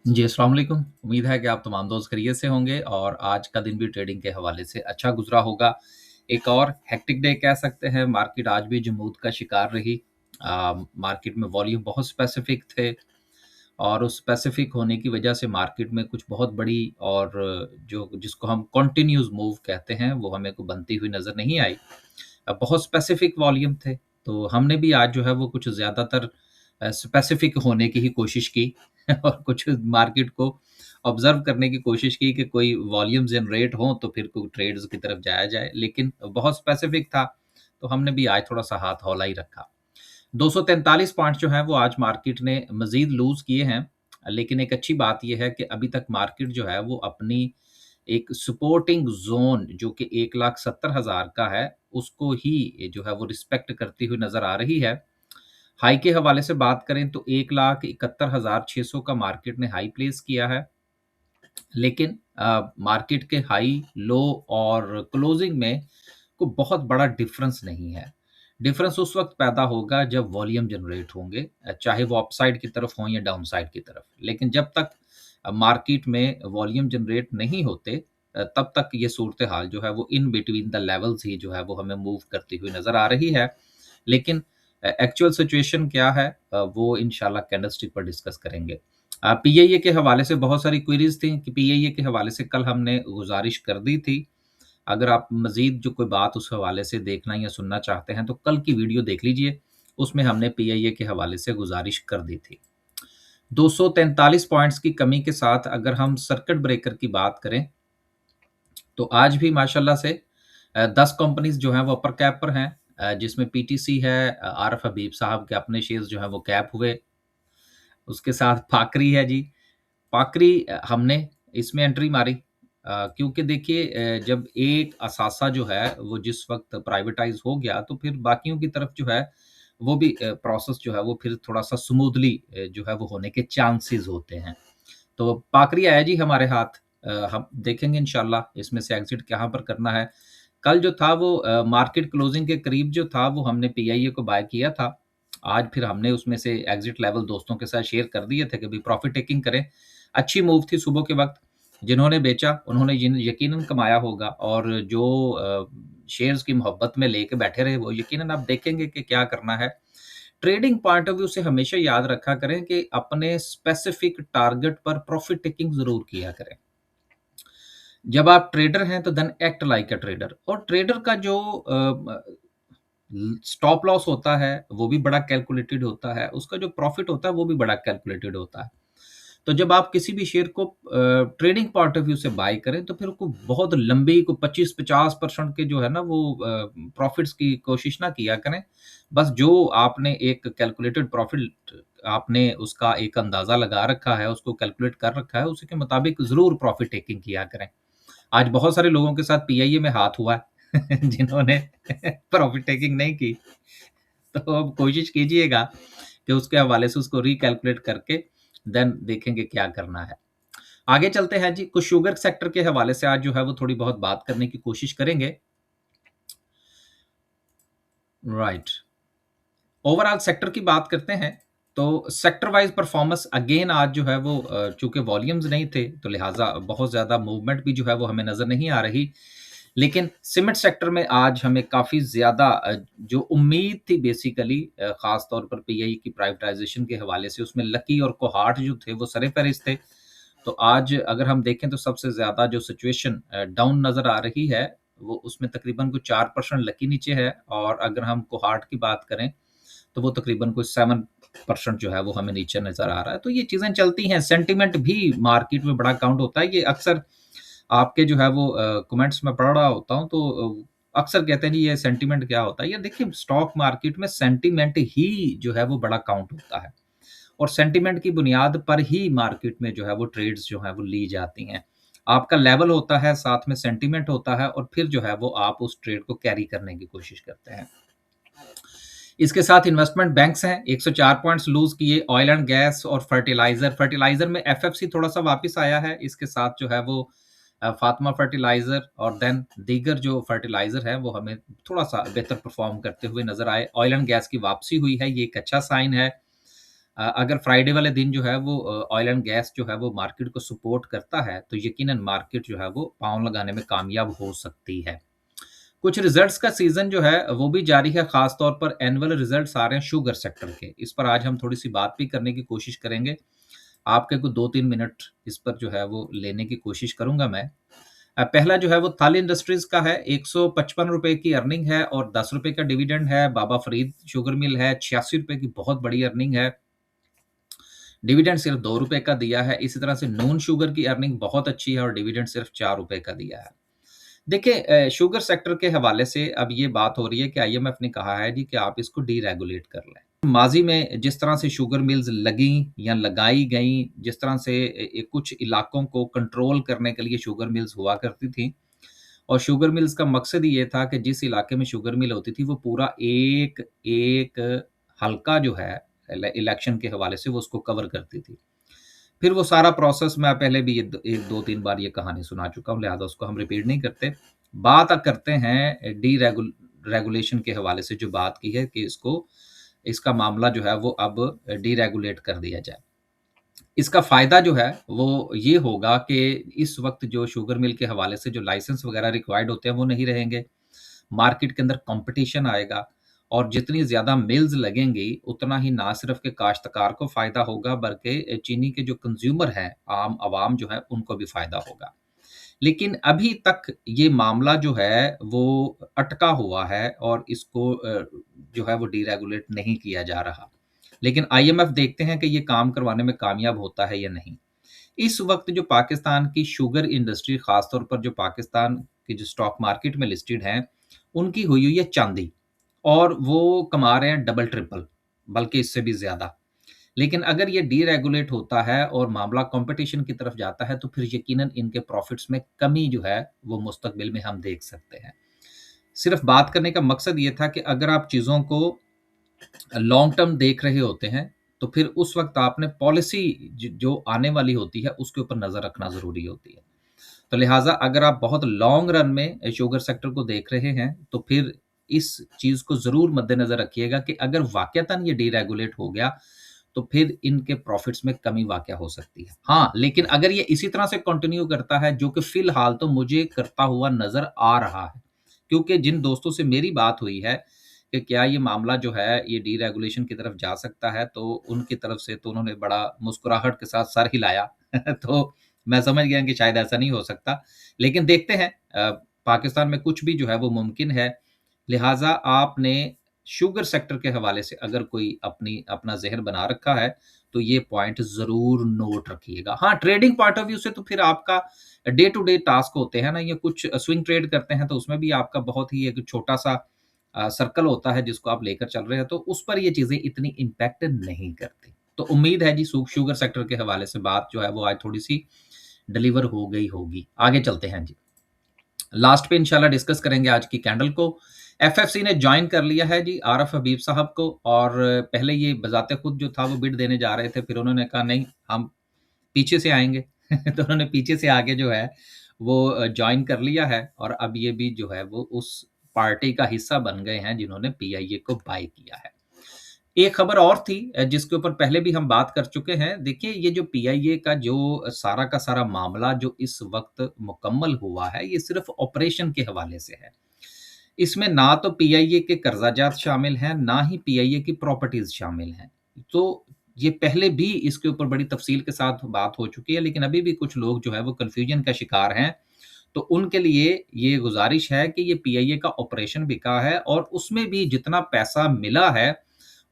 जी, अस्सलाम वालेकुम। उम्मीद है कि आप तमाम दोस्त खैरियत से होंगे और आज का दिन भी ट्रेडिंग के हवाले से अच्छा गुज़रा होगा। एक और हेक्टिक डे कह सकते हैं, मार्केट आज भी जमूद का शिकार रही। मार्केट में वॉल्यूम बहुत स्पेसिफ़िक थे और उस स्पेसिफ़िक होने की वजह से मार्केट में कुछ बहुत बड़ी और जो जिसको हम कंटीन्यूअस मूव कहते हैं, वो हमें को बनती हुई नज़र नहीं आई। बहुत स्पेसिफ़िक वॉल्यूम थे, तो हमने भी आज जो है वो कुछ ज़्यादातर स्पेसिफ़िक होने की ही कोशिश की और कुछ मार्केट को ऑब्ज़र्व करने की कोशिश की कि कोई वॉल्यूम जनरेट हों, तो फिर कोई ट्रेड्स की तरफ जाया जाए, लेकिन बहुत स्पेसिफ़िक था, तो हमने भी आज थोड़ा-सा हाथ हौला ही रखा। 243 पॉइंट जो हैं वो आज मार्केट ने मज़ीद लूज़ किए हैं, लेकिन एक अच्छी बात ये है कि अभी तक मार्केट जो है वो अपनी एक सपोर्टिंग ज़ोन जो कि 1,70,000 का है, उसको ही जो है वो रिस्पेक्ट करती हुई नज़र आ रही है। हाई के हवाले से बात करें तो 1,71,600 का मार्केट ने हाई प्लेस किया है, लेकिन मार्केट के हाई, लो और क्लोजिंग में कोई बहुत बड़ा डिफरेंस नहीं है। डिफरेंस उस वक़्त पैदा होगा जब वॉल्यूम जनरेट होंगे, चाहे वो अपसाइड की तरफ हों या डाउनसाइड की तरफ। लेकिन जब तक मार्केट में वॉल्यूम जनरेट नहीं होते, तब तक ये सूरत-ए-हाल जो है वो इन बिटवीन द लेवल्स ही जो है वो हमें मूव करती हुई नज़र आ रही है। लेकिन एक्चुअल सिचुएशन क्या है, वो इंशाल्लाह कैंडलस्टिक पर डिस्कस करेंगे। पीआईए के हवाले से बहुत सारी क्वेरीज़ थी कि पीआईए के हवाले से कल हमने गुज़ारिश कर दी थी। अगर आप मज़ीद जो कोई बात उस हवाले से देखना या सुनना चाहते हैं, तो कल की वीडियो देख लीजिए। उसमें हमने पीआईए के हवाले से गुज़ारिश कर दी थी। 243 पॉइंट्स की कमी के साथ अगर हम सर्किट ब्रेकर की बात करें, तो आज भी माशाल्लाह से 10 कंपनीज़ जो हैं वो अपर कैप पर हैं, जिसमें पीटीसी है, आरिफ हबीब साहब के अपने शेयर्स जो हैं वो कैप हुए। उसके साथ फाकरी है जी। फाकरी हमने इसमें एंट्री मारी, क्योंकि देखिए जब एक असासा जो है वो जिस वक़्त प्राइवेटाइज़ हो गया तो फिर बाकियों की तरफ जो है वो भी प्रोसेस जो है वो फिर थोड़ा-सा स्मूथली जो है वो होने के चांसेज़ होते हैं। तो पाकरी आया जी हमारे हाथ, हम देखेंगे इंशाल्लाह इसमें से एग्ज़िट कहाँ पर करना है। कल जो था वो मार्केट क्लोजिंग के करीब जो था वो हमने पीआईए को बाय किया था। आज फिर हमने उसमें से एग्ज़िट लेवल दोस्तों के साथ शेयर कर दिए थे कि भई प्रॉफ़िट टेकिंग करें। अच्छी मूव थी सुबह के वक़्त, जिन्होंने बेचा उन्होंने यकीनन कमाया होगा और जो शेयर्स की मोहब्बत में लेके बैठे रहे वो यकीनन अब देखेंगे कि क्या करना है। ट्रेडिंग पॉइंट ऑफ व्यू से हमेशा याद रखा करें कि अपने स्पेसिफिक टारगेट पर प्रॉफिट टेकिंग ज़रूर किया करें। जब आप ट्रेडर हैं तो then act like a trader, और ट्रेडर का जो स्टॉप लॉस होता है वो भी बड़ा कैलकुलेटेड होता है, उसका जो प्रॉफिट होता है वो भी बड़ा कैलकुलेटेड होता है। तो जब आप किसी भी शेयर को ट्रेडिंग पॉइंट ऑफ व्यू से बाय करें तो फिर को बहुत लंबी को 25-50% के जो है ना वो प्रॉफिट्स की कोशिश ना किया करें। बस जो आपने एक कैलकुलेटेड प्रॉफिट आपने उसका एक अंदाज़ा लगा रखा है, उसको कैलकुलेट कर रखा है, उसी के मुताबिक ज़रूर प्रॉफिट टेकिंग किया करें। आज बहुत सारे लोगों के साथ पीआईए में हाथ हुआ है जिन्होंने प्रॉफिट टेकिंग नहीं की। तो अब कोशिश कीजिएगा कि उसके हवाले से उसको रिकैलकुलेट करके देन देखेंगे क्या करना है। आगे चलते हैं जी, कुछ शुगर सेक्टर के हवाले से आज जो है वो थोड़ी बहुत बात करने की कोशिश करेंगे। राइट। ओवरऑल सेक्टर की बात करते हैं, तो सेक्टर वाइज़ परफ़ॉर्मेंस अगेन आज जो है वो चूँकि वॉल्यूम्स नहीं थे, तो लिहाज़ा बहुत ज़्यादा मूवमेंट भी जो है वो हमें नज़र नहीं आ रही। लेकिन सीमेंट सेक्टर में आज हमें काफ़ी ज़्यादा जो उम्मीद थी बेसिकली, ख़ास तौर पर पीआई की प्राइवेटाइज़ेशन के हवाले से, उसमें लकी और कोहाट जो थे वो सर-ए-फ़हरिस्त थे। तो आज अगर हम देखें तो सबसे ज़्यादा जो सिचुएशन डाउन नज़र आ रही है, वो उसमें तकरीबन कुछ 4% लकी नीचे है, और अगर हम कोहाट की बात करें तो वो तकरीबन कोई 7% जो है वो हमें नीचे नज़र आ रहा है। तो ये चीज़ें चलती हैं, सेंटिमेंट भी मार्केट में बड़ा काउंट होता है। ये अक्सर आपके जो है वो कमेंट्स में पढ़ रहा होता हूँ, तो अक्सर कहते हैं जी ये सेंटिमेंट क्या होता है? ये देखिए स्टॉक मार्केट में सेंटिमेंट ही जो है वो बड़ा काउंट होता है, और सेंटिमेंट की बुनियाद पर ही मार्केट में जो है वो ट्रेड्स जो हैं वो ली जाती हैं। आपका लेवल होता है, साथ में सेंटिमेंट होता है, और फिर जो है वो आप उस ट्रेड को कैरी करने की कोशिश करते हैं। इसके साथ इन्वेस्टमेंट बैंक्स हैं, 104 पॉइंट्स लूज़ किए। ऑयल एंड गैस और फर्टिलाइज़र में एफएफसी थोड़ा-सा वापस आया है। इसके साथ जो है वो फातिमा फर्टिलाइज़र और देन दीगर जो फर्टिलाइज़र हैं, वो हमें थोड़ा-सा बेहतर परफ़ॉर्म करते हुए नज़र आए। ऑयल एंड गैस की वापसी हुई है, ये एक अच्छा साइन है। अगर फ्राइडे वाले दिन जो है वो ऑयल एंड गैस जो है वो मार्केट को सपोर्ट करता है, तो यकीनन मार्केट जो है वो पाँव लगाने में कामयाब हो सकती है। कुछ रिजल्ट्स का सीज़न जो है वो भी जारी है, ख़ास तौर पर एनुअल रिजल्ट्स आ रहे हैं शुगर सेक्टर के। इस पर आज हम थोड़ी-सी बात भी करने की कोशिश करेंगे। आपके कुछ 2-3 मिनट इस पर जो है वो लेने की कोशिश करूँगा मैं। पहला जो है वो थाली इंडस्ट्रीज़ का है, ₹155 की अर्निंग है और ₹10 का डिविडेंड है। बाबा फरीद शुगर मिल है, ₹86 की बहुत बड़ी अर्निंग है। डिविडेंड सिर्फ़ ₹2 का दिया है। इसी तरह से नून शुगर की अर्निंग बहुत अच्छी है और डिविडेंड सिर्फ़ ₹4 का दिया है। देखिए शुगर सेक्टर के हवाले से अब ये बात हो रही है कि आईएमएफ ने कहा है जी कि आप इसको डीरेगुलेट कर लें। माज़ी में जिस तरह से शुगर मिल्स लगीं या लगाई गईं, जिस तरह से कुछ इलाकों को कंट्रोल करने के लिए शुगर मिल्स हुआ करती थीं और शुगर मिल्स का मकसद ही ये था कि जिस इलाके में शुगर मिल होती थी, वो पूरा एक एक हलका जो है इलेक्शन के हवाले से वो उसको कवर करती थी। फिर वो सारा प्रोसेस मैं पहले भी ये द 1, 2, 3 बार ये कहानी सुना चुका हूँ, लिहाज़ा उसको हम रिपीट नहीं करते। बात करते हैं रेगुलेशन के हवाले से जो बात की है कि इसका मामला जो है वो अब डीरेगुलेट कर दिया जाए। इसका फ़ायदा जो है वो ये होगा कि इस वक़्त जो शुगर मिल के हवाले से जो लाइसेंस वग़ैरह रिक्वायर्ड होते हैं वो नहीं रहेंगे। मार्केट के अंदर कॉम्पिटिशन आएगा और जितनी ज़्यादा मिल्स लगेंगी, उतना ही ना सिर्फ़ के काश्तकार को फ़ायदा होगा बल्कि चीनी के जो कंज़्यूमर हैं, आम आवाम जो है, उनको भी फ़ायदा होगा। लेकिन अभी तक ये मामला जो है वो अटका हुआ है और इसको जो है वो डीरेगुलेट नहीं किया जा रहा। लेकिन आईएमएफ देखते हैं कि ये काम करवाने में कामयाब होता है या नहीं। इस वक़्त जो पाकिस्तान की शुगर इंडस्ट्री ख़ास तौर पर जो पाकिस्तान की जो स्टॉक मार्केट में लिस्टेड हैं, उनकी हुई हुई है चाँदी और वो कमा रहे हैं डबल ट्रिपल बल्कि इससे भी ज़्यादा। लेकिन अगर ये डीरेगुलेट होता है और मामला कॉम्पिटिशन की तरफ जाता है, तो फिर यकीनन इनके प्रॉफ़िट्स में कमी जो है, वो मुस्तकबिल में हम देख सकते हैं। सिर्फ़ बात करने का मकसद ये था कि अगर आप चीज़ों को लॉन्ग टर्म देख रहे होते हैं, तो फिर उस वक़्त आपने पॉलिसी जो आने वाली होती है, उसके ऊपर नज़र रखना ज़रूरी होती है। तो लिहाज़ा अगर आप बहुत लॉन्ग रन में शुगर सेक्टर को देख रहे हैं, तो फिर इस चीज़ को ज़रूर मद्देनज़र रखिएगा कि अगर वाक़यतन ये डीरेगुलेट हो गया, तो फिर इनके प्रॉफ़िट्स में कमी वाक़या हो सकती है। हाँ, लेकिन अगर ये इसी तरह से कंटिन्यू करता है, जो कि फ़िलहाल तो मुझे करता हुआ नज़र आ रहा है, क्योंकि जिन दोस्तों से मेरी बात हुई है कि क्या ये मामला जो है, ये डीरेगुलेशन की तरफ जा सकता है, तो उनकी तरफ से तो उन्होंने बड़ा मुस्कुराहट के साथ सर हिलाया। तो मैं समझ गया कि शायद ऐसा नहीं हो सकता। लेकिन देखते हैं पाकिस्तान में कुछ भी जो है वो मुमकिन है। लिहाज़ा आपने शुगर सेक्टर के हवाले से अगर कोई अपना ज़हन बना रखा है, तो ये पॉइंट ज़रूर नोट रखिएगा। हाँ, ट्रेडिंग पॉइंट ऑफ व्यू से तो फिर आपका डे टू डे टास्क होते हैं ना, ये कुछ स्विंग ट्रेड करते हैं, तो उसमें भी आपका बहुत ही एक छोटा-सा सर्कल होता है जिसको आप लेकर चल रहे हैं, तो उस पर ये चीज़ें इतनी इम्पैक्ट नहीं करती। तो उम्मीद है जी शुगर सेक्टर के हवाले से बात जो है वो आज थोड़ी-सी डिलीवर हो गई होगी। आगे चलते हैं जी। लास्ट पे इंशाल्लाह डिस्कस करेंगे आज की कैंडल को। एफएफसी ने जॉइन कर लिया है जी आरएफ हबीब साहब को और पहले ये बज़ाते खुद जो था वो बिड देने जा रहे थे, फिर उन्होंने कहा नहीं हम पीछे से आएँगे। तो उन्होंने पीछे से आके जो है वो जॉइन कर लिया है और अब ये भी जो है वो उस पार्टी का हिस्सा बन गए हैं जिन्होंने पीआईए को बाय किया है। एक खबर और थी जिसके ऊपर पहले भी हम बात कर चुके हैं। देखिए ये जो पीआईए का जो सारा का सारा मामला जो इस वक़्त मुकम्मल हुआ है, ये सिर्फ़ ऑपरेशन के हवाले से है। इसमें ना तो पीआईए के कर्ज़ाजात शामिल हैं, ना ही पीआईए की प्रॉपर्टीज़ शामिल हैं। तो ये पहले भी इसके ऊपर बड़ी तफ़सील के साथ बात हो चुकी है, लेकिन अभी भी कुछ लोग जो है वो कन्फ्यूज़न का शिकार हैं। तो उनके लिए ये गुज़ारिश है कि ये पीआईए का ऑपरेशन बिका है और उसमें भी जितना पैसा मिला है,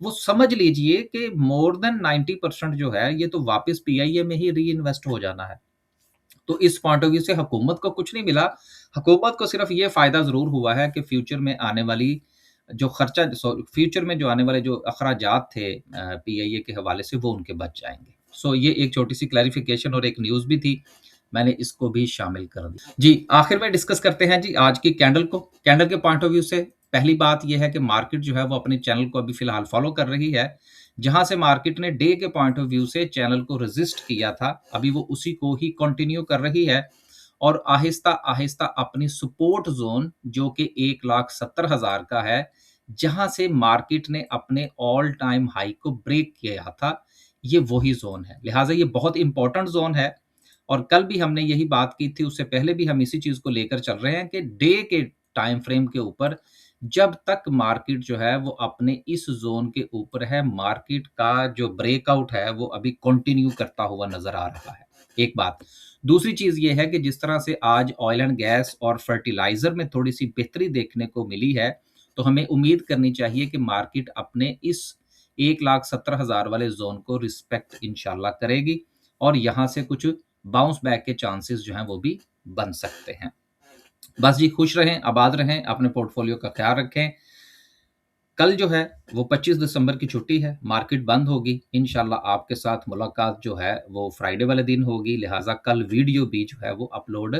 वो समझ लीजिए कि मोर देन 90% जो है, ये तो वापस पीआईए में ही री-इन्वेस्ट हो जाना है। तो इस पॉइंट ऑफ व्यू से हुकूमत को कुछ नहीं मिला। हुकूमत को सिर्फ़ ये फ़ायदा ज़रूर हुआ है कि फ्यूचर में आने वाली जो खर्चा फ्यूचर में जो आने वाले जो अखराजात थे पीआईए के हवाले से वो उनके बच जाएँगे। सो ये एक छोटी-सी क्लैरिफ़िकेशन और एक न्यूज़ भी थी, मैंने इसको भी शामिल कर दिया। जी, आखिर में डिस्कस करते हैं जी आज की कैंडल को। कैंडल के पॉइंट ऑफ व्यू से पहली बात ये है कि मार्केट जो है वो अपने चैनल को अभी फ़िलहाल फ़ॉलो कर रही है। जहाँ से मार्केट ने डे के पॉइंट ऑफ व्यू से चैनल को रेज़िस्ट किया था, अभी वो उसी को ही कंटिन्यू कर रही है और आहिस्ता-आहिस्ता अपनी सपोर्ट ज़ोन जो कि 1,70,000 का है, जहाँ से मार्केट ने अपने ऑल टाइम हाई को ब्रेक किया था, ये वही ज़ोन है। लिहाज़ा ये बहुत इम्पोर्टेंट ज़ोन है और कल भी हमने यही बात की थी, उससे पहले भी हम इसी चीज़ को लेकर चल रहे हैं कि डे के टाइम फ्रेम के ऊपर जब तक मार्केट जो है वो अपने इस ज़ोन के ऊपर है, मार्केट का जो ब्रेकआउट है वो अभी कंटिन्यू करता हुआ नज़र आ रहा है, एक बात। दूसरी चीज़ ये है कि जिस तरह से आज ऑयल एंड गैस और फर्टिलाइज़र में थोड़ी-सी बेहतरी देखने को मिली है, तो हमें उम्मीद करनी चाहिए कि मार्केट अपने इस 1,70,000 वाले ज़ोन को रिस्पेक्ट इंशाल्लाह करेगी और यहाँ से कुछ बाउंस बैक के चांसेस जो हैं वो भी बन सकते हैं। बस जी खुश रहें, आबाद रहें, अपने पोर्टफोलियो का ख़्याल रखें। कल जो है वो 25 दिसंबर की छुट्टी है, मार्केट बंद होगी। इंशाल्लाह आपके साथ मुलाकात जो है वो फ्राइडे वाले दिन होगी, लिहाज़ा कल वीडियो भी जो है वो अपलोड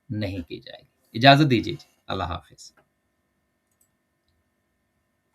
नहीं की जाएगी। इजाज़त दीजिए जी, अल्लाह हाफ़िज़।